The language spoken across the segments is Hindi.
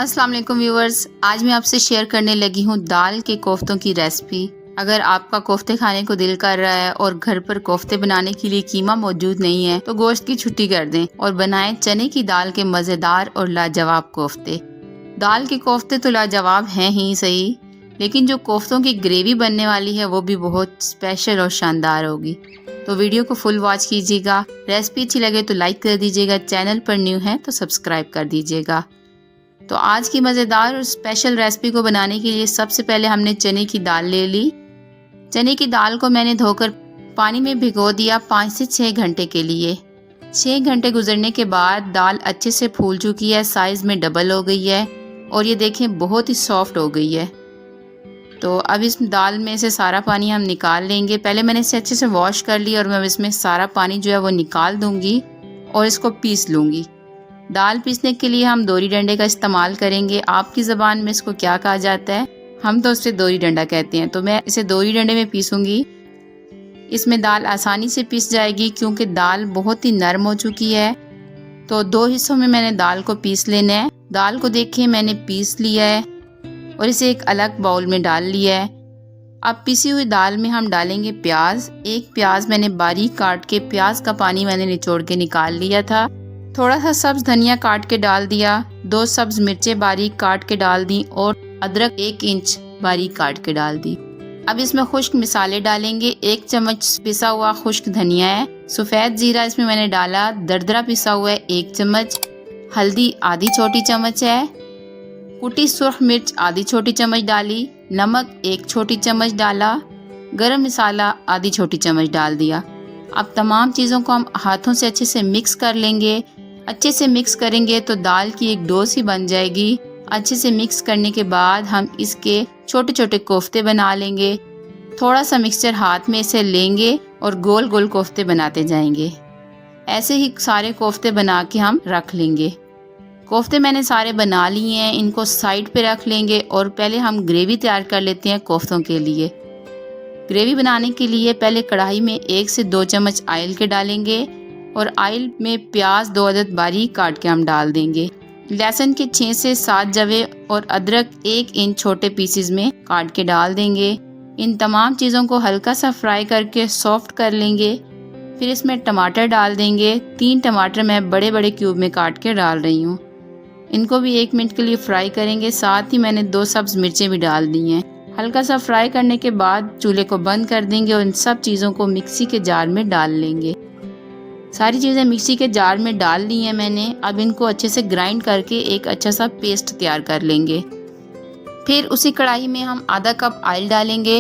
अस्सलाम वालेकुम व्यूवर्स, आज मैं आपसे शेयर करने लगी हूँ दाल के कोफ्तों की रेसिपी। अगर आपका कोफ्ते खाने को दिल कर रहा है और घर पर कोफ्ते बनाने के लिए कीमा मौजूद नहीं है तो गोश्त की छुट्टी कर दें और बनाएं चने की दाल के मज़ेदार और लाजवाब कोफ्ते। दाल के कोफ्ते तो लाजवाब हैं ही सही, लेकिन जो कोफ्तों की ग्रेवी बनने वाली है वो भी बहुत स्पेशल और शानदार होगी। तो वीडियो को फुल वॉच कीजिएगा। रेसिपी अच्छी लगे तो लाइक कर दीजिएगा, चैनल पर न्यू है तो सब्सक्राइब कर दीजिएगा। तो आज की मज़ेदार और स्पेशल रेसिपी को बनाने के लिए सबसे पहले हमने चने की दाल ले ली। चने की दाल को मैंने धोकर पानी में भिगो दिया 5 से 6 घंटे के लिए। 6 घंटे गुजरने के बाद दाल अच्छे से फूल चुकी है, साइज़ में डबल हो गई है और ये देखें बहुत ही सॉफ्ट हो गई है। तो अब इस दाल में से सारा पानी हम निकाल लेंगे। पहले मैंने इसे अच्छे से वॉश कर लिया और मैं इसमें सारा पानी जो है वो निकाल दूंगी और इसको पीस लूँगी। दाल पीसने के लिए हम दोरी डंडे का इस्तेमाल करेंगे। आपकी ज़बान में इसको क्या कहा जाता है? हम तो उसे दोरी डंडा कहते हैं। तो मैं इसे दोरी डंडे में पीसूंगी। इसमें दाल आसानी से पीस जाएगी क्योंकि दाल बहुत ही नरम हो चुकी है। तो 2 हिस्सों में मैंने दाल को पीस लेना है। दाल को देखिए मैंने पीस लिया है और इसे एक अलग बाउल में डाल लिया है। अब पीसी हुई दाल में हम डालेंगे प्याज। एक प्याज मैंने बारीक काट के, प्याज का पानी मैंने निचोड़ के निकाल लिया था। थोड़ा सा सब्ज धनिया काट के डाल दिया, 2 सब्ज मिर्चें बारीक काट के डाल दी और अदरक 1 इंच बारीक काट के डाल दी। अब इसमें खुश्क मिसाले डालेंगे। 1 चम्मच पिसा हुआ खुश्क धनिया है। सफ़ेद जीरा इसमें मैंने डाला, दरदरा पिसा हुआ है 1 चम्मच। हल्दी आधी छोटी चम्मच है। कुटी सुर्ख मिर्च आधी छोटी चम्मच डाली। नमक 1 छोटी चम्मच डाला। गरम मसाला आधी छोटी चम्मच डाल दिया। अब तमाम चीज़ों को हम हाथों से अच्छे से मिक्स कर लेंगे। अच्छे से मिक्स करेंगे तो दाल की एक डो सी बन जाएगी। अच्छे से मिक्स करने के बाद हम इसके छोटे छोटे कोफ्ते बना लेंगे। थोड़ा सा मिक्सचर हाथ में इसे लेंगे और गोल गोल कोफ्ते बनाते जाएंगे। ऐसे ही सारे कोफ्ते बना के हम रख लेंगे। कोफ्ते मैंने सारे बना लिए हैं, इनको साइड पे रख लेंगे और पहले हम ग्रेवी तैयार कर लेते हैं कोफ्तों के लिए। ग्रेवी बनाने के लिए पहले कढ़ाई में 1 से 2 चम्मच ऑयल के डालेंगे और ऑयल में प्याज 2 अदद बारीक काट के हम डाल देंगे। लहसुन के 6 से 7 जवे और अदरक 1 इंच छोटे पीसेस में काट के डाल देंगे। इन तमाम चीज़ों को हल्का सा फ्राई करके सॉफ्ट कर लेंगे। फिर इसमें टमाटर डाल देंगे। 3 टमाटर मैं बड़े बड़े क्यूब में काट के डाल रही हूँ। इनको भी 1 मिनट के लिए फ्राई करेंगे। साथ ही मैंने 2 सब्ज मिर्चें भी डाल दी हैं। हल्का सा फ्राई करने के बाद चूल्हे को बंद कर देंगे और इन सब चीज़ों को मिक्सी के जार में डाल लेंगे। सारी चीज़ें मिक्सी के जार में डाल ली हैं मैंने। अब इनको अच्छे से ग्राइंड करके एक अच्छा सा पेस्ट तैयार कर लेंगे। फिर उसी कढ़ाई में हम आधा कप ऑयल डालेंगे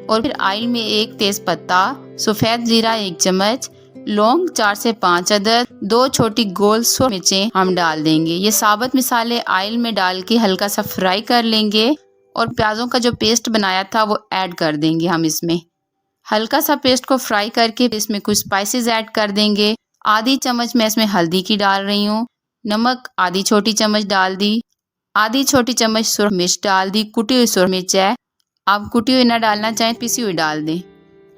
और फिर ऑयल में 1 तेज़पत्ता, सफ़ेद जीरा 1 चम्मच, लौंग 4 से 5 अदद, 2 छोटी गोल सुर्ख मिर्चें हम डाल देंगे। ये साबुत मसाले ऑयल में डाल के हल्का सा फ्राई कर लेंगे और प्याज़ों का जो पेस्ट बनाया था वो ऐड कर देंगे हम इसमें। हल्का सा पेस्ट को फ्राई करके इसमें कुछ स्पाइसेस ऐड कर देंगे। आधी चम्मच मैं इसमें हल्दी की डाल रही हूँ। नमक आधी छोटी चम्मच डाल दी। आधी छोटी चम्मच सुर्ख मिर्च डाल दी। कुटी हुई सुर्ख मिर्च है, आप कुटी हुई ना डालना चाहें पिसी हुई डाल दें।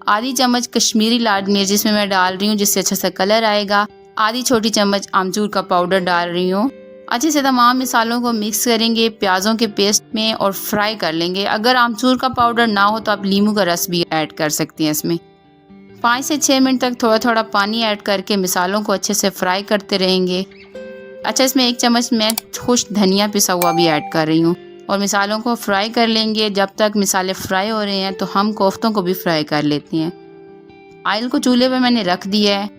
आधी चम्मच कश्मीरी लाल मिर्च इसमें मैं डाल रही हूँ जिससे अच्छा सा कलर आएगा। आधी छोटी चम्मच आमचूर का पाउडर डाल रही हूँ। अच्छे से तमाम मसालों को मिक्स करेंगे प्याज़ों के पेस्ट में और फ्राई कर लेंगे। अगर आमचूर का पाउडर ना हो तो आप नींबू का रस भी ऐड कर सकती हैं इसमें। 5 से 6 मिनट तक थोड़ा थोड़ा पानी ऐड करके मसालों को अच्छे से फ्राई करते रहेंगे। अच्छा, इसमें 1 चम्मच मैं खुश्क धनिया पिसा हुआ भी ऐड कर रही हूँ और मसालों को फ्राई कर लेंगे। जब तक मसाले फ्राई हो रहे हैं तो हम कोफ्तों को भी फ्राई कर लेते हैं। ऑयल को चूल्हे पे मैंने रख दिया है।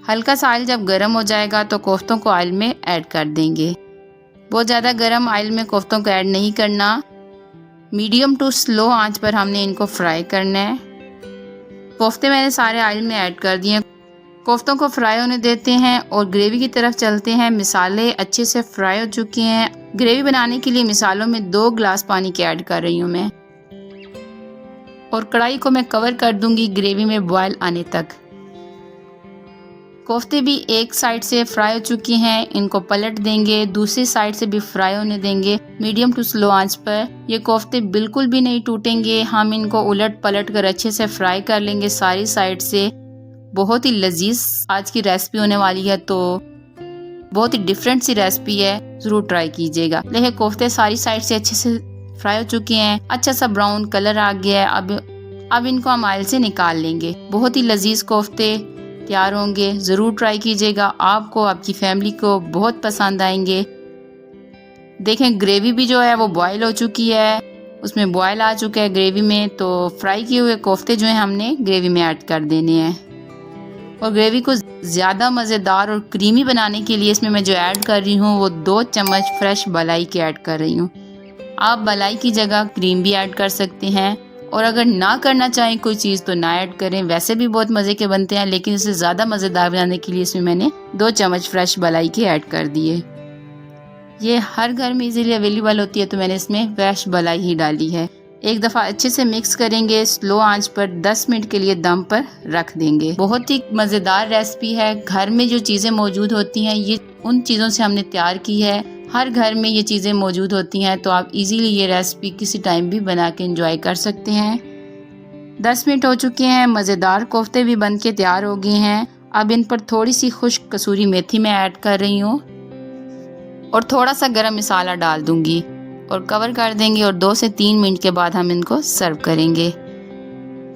हल्का सा ऑयल जब गर्म हो जाएगा तो कोफ्तों को ऑयल में ऐड कर देंगे। बहुत ज़्यादा गर्म ऑयल में कोफ्तों को ऐड नहीं करना। मीडियम टू स्लो आंच पर हमने इनको फ्राई करना है। कोफ्ते मैंने सारे ऑयल में ऐड कर दिए। कोफ्तों को फ्राई होने देते हैं और ग्रेवी की तरफ चलते हैं। मसाले अच्छे से फ्राई हो चुके हैं। ग्रेवी बनाने के लिए मसालों में 2 गिलास पानी के ऐड कर रही हूँ मैं और कढ़ाई को मैं कवर कर दूंगी ग्रेवी में बॉयल आने तक। कोफ्ते भी एक साइड से फ्राई हो चुकी हैं, इनको पलट देंगे। दूसरी साइड से भी फ्राई होने देंगे मीडियम टू स्लो आंच पर। ये कोफ्ते बिल्कुल भी नहीं टूटेंगे। हम इनको उलट पलट कर अच्छे से फ्राई कर लेंगे सारी साइड से। बहुत ही लजीज आज की रेसिपी होने वाली है। तो बहुत ही डिफरेंट सी रेसिपी है, जरूर ट्राई कीजिएगा। देखिए कोफ्ते सारी साइड से अच्छे से फ्राई हो चुके हैं, अच्छा सा ब्राउन कलर आ गया है। अब इनको हम ऑयल से निकाल लेंगे। बहुत ही लजीज कोफ्ते तैयार होंगे, ज़रूर ट्राई कीजिएगा। आपको, आपकी फैमिली को बहुत पसंद आएंगे। देखें ग्रेवी भी जो है वो बॉयल हो चुकी है, उसमें बॉयल आ चुका है ग्रेवी में। तो फ्राई किए हुए कोफ्ते जो है हमने ग्रेवी में ऐड कर देने हैं। और ग्रेवी को ज़्यादा मज़ेदार और क्रीमी बनाने के लिए इसमें मैं जो ऐड कर रही हूँ वो 2 चम्मच फ्रेश मलाई के ऐड कर रही हूँ। आप मलाई की जगह क्रीम भी ऐड कर सकते हैं, और अगर ना करना चाहें कोई चीज़ तो ना ऐड करें, वैसे भी बहुत मज़े के बनते हैं। लेकिन इसे ज़्यादा मज़ेदार बनाने के लिए इसमें मैंने 2 चम्मच फ्रेश मलाई के ऐड कर दिए। ये हर घर में इजीली अवेलेबल होती है, तो मैंने इसमें फ्रेश मलाई ही डाली है। एक दफ़ा अच्छे से मिक्स करेंगे, स्लो आंच पर 10 मिनट के लिए दम पर रख देंगे। बहुत ही मज़ेदार रेसिपी है। घर में जो चीज़ें मौजूद होती हैं ये उन चीज़ों से हमने तैयार की है। हर घर में ये चीज़ें मौजूद होती हैं, तो आप इजीली ये रेसिपी किसी टाइम भी बना के एंजॉय कर सकते हैं। 10 मिनट हो चुके हैं, मज़ेदार कोफ्ते भी बन के तैयार हो गए हैं। अब इन पर थोड़ी सी खुश्क कसूरी मेथी मैं ऐड कर रही हूँ और थोड़ा सा गरम मसाला डाल दूंगी और कवर कर देंगे। और 2 से 3 मिनट के बाद हम इनको सर्व करेंगे।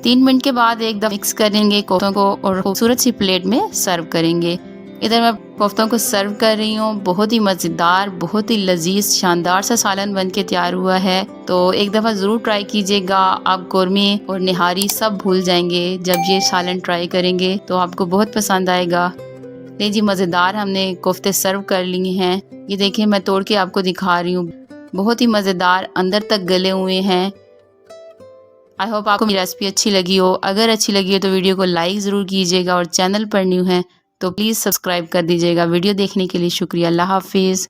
3 मिनट के बाद एक दफ़ा मिक्स करेंगे कोफ्तों को और खूबसूरत सी प्लेट में सर्व करेंगे। इधर मैं कोफ्तों को सर्व कर रही हूँ। बहुत ही मज़ेदार, बहुत ही लजीज, शानदार सा सालन बन के तैयार हुआ है। तो एक दफ़ा ज़रूर ट्राई कीजिएगा। आप गोरमे और निहारी सब भूल जाएंगे जब ये सालन ट्राई करेंगे, तो आपको बहुत पसंद आएगा। नहीं जी, मज़ेदार हमने कोफ्ते सर्व कर लिए हैं। ये देखिए मैं तोड़ के आपको दिखा रही हूँ। बहुत ही मज़ेदार, अंदर तक गले हुए हैं। आई होप आपको मेरी रेसिपी अच्छी लगी हो। अगर अच्छी लगी हो तो वीडियो को लाइक ज़रूर कीजिएगा, और चैनल पर न्यू है तो प्लीज़ सब्सक्राइब कर दीजिएगा। वीडियो देखने के लिए शुक्रिया। अल्लाह हाफिज़।